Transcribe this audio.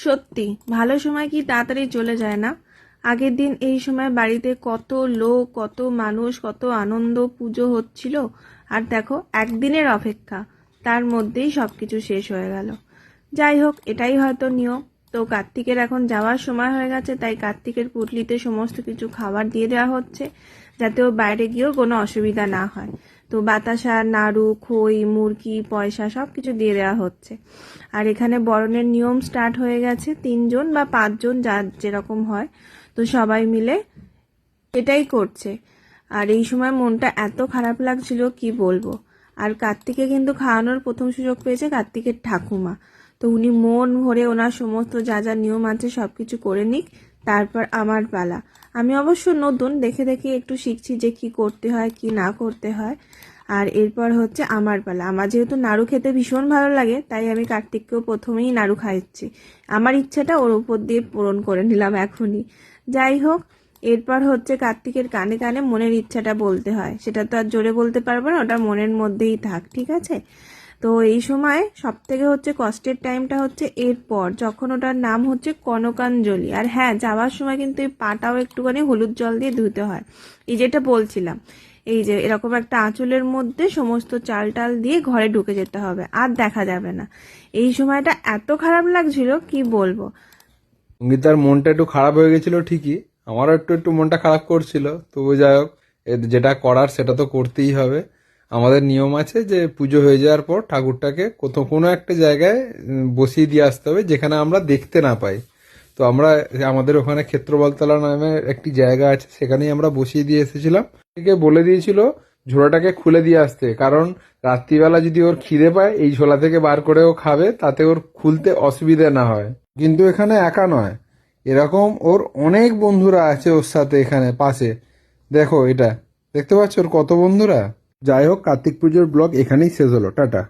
সত্যি ভালো সময় কি তাড়াতাড়ি চলে যায় না। আগের দিন এই সময় বাড়িতে কত লোক, কত মানুষ, কত আনন্দ, পুজো হচ্ছিল। আর দেখো একদিনের অপেক্ষা, তার মধ্যেই সবকিছু শেষ হয়ে গেল। যাই হোক, এটাই হয়তো নিয়ম। তো কার্তিকের এখন যাওয়ার সময় হয়ে গেছে, তাই কার্তিকের পুটলিতে সমস্ত কিছু খাবার দিয়ে দেওয়া হচ্ছে, যাতে ও বাইরে গিয়েও কোনো অসুবিধা না হয়। তো বাতাসা, নাড়ু, খই, মুরগি, পয়সা সব কিছু দিয়ে দেওয়া হচ্ছে। আর এখানে বরণের নিয়ম স্টার্ট হয়ে গেছে, 3 জন বা 5 জন যার যেরকম হয়, তো সবাই মিলে এটাই করছে। আর এই সময় মনটা এত খারাপ লাগছিল কি বলবো। আর কার্তিকে কিন্তু খাওয়ানোর প্রথম সুযোগ পেয়েছে কার্তিকের ঠাকুমা। তো উনি মন ভরে ওনার সমস্ত যা যা নিয়ম আছে সবকিছু করে নিক, তারপর আমার পালা। আমি অবশ্য নতুন, দেখে দেখে একটু শিখছি যে কি করতে হয় কি না করতে হয়। আর এরপর হচ্ছে আমার পালা। আমার যেহেতু নাড়ু খেতে ভীষণ ভালো লাগে, তাই আমি কার্তিককেও প্রথমেই নাড়ু খাইয়েছি। আমার ইচ্ছাটা ওর উপর দিয়ে পূরণ করে নিলাম এখনই। যাই হোক, এরপর হচ্ছে কার্তিকের কানে কানে মনের ইচ্ছাটা বলতে হয়। সেটা তো আর জোরে বলতে পারবো না, ওটা মনের মধ্যেই থাক, ঠিক আছে? তো এই সময় সব থেকে হচ্ছে কষ্টের টাইমটা হচ্ছে এরপর, যখন ওটার নাম হচ্ছে কনকাঞ্জলি। আর হ্যাঁ, যাওয়ার সময় কিন্তু এই পাটাও একটুখানি হলুদ জল দিয়ে ধুতে হয়। এই যেটা বলছিলাম, এই যে এরকম একটা আঁচলের মধ্যে সমস্ত চাল টাল দিয়ে ঘরে ঢুকে যেতে হবে, আর দেখা যাবে না। এই সময়টা এত খারাপ লাগছিল কি বলবো। সঙ্গীতার মনটা একটু খারাপ হয়ে গেছিল ঠিকই, আমারও একটু একটু মনটা খারাপ করছিল, তবু যাই হোক, যেটা করার সেটা তো করতেই হবে। আমাদের নিয়ম আছে যে পুজো হয়ে যাওয়ার পর ঠাকুরটাকে কোথাও কোনো একটা জায়গায় বসিয়ে দিয়ে আসতে হবে, যেখানে আমরা দেখতে না পাই। তো আমরা আমাদের ওখানে ক্ষেত্রবলতলা নামে একটি জায়গা আছে, সেখানেই আমরা বসিয়ে দিয়ে এসেছিলাম। থেকে বলে দিয়েছিল ঝোলাটাকে খুলে দিয়ে আসতে, কারণ রাত্রিবেলা যদি ওর খিদে পায় এই ঝোলা থেকে বার করে ও খাবে, তাতে ওর খুলতে অসুবিধা না হয়। কিন্তু এখানে একা নয়, এরকম ওর অনেক বন্ধুরা আছে ওর সাথে এখানে পাশে। দেখো এটা, দেখতে পাচ্ছ ওর কত বন্ধুরা। যাই হোক, কার্তিক পুজোর ব্লগ এখানেই শেষ হলো, টাটা।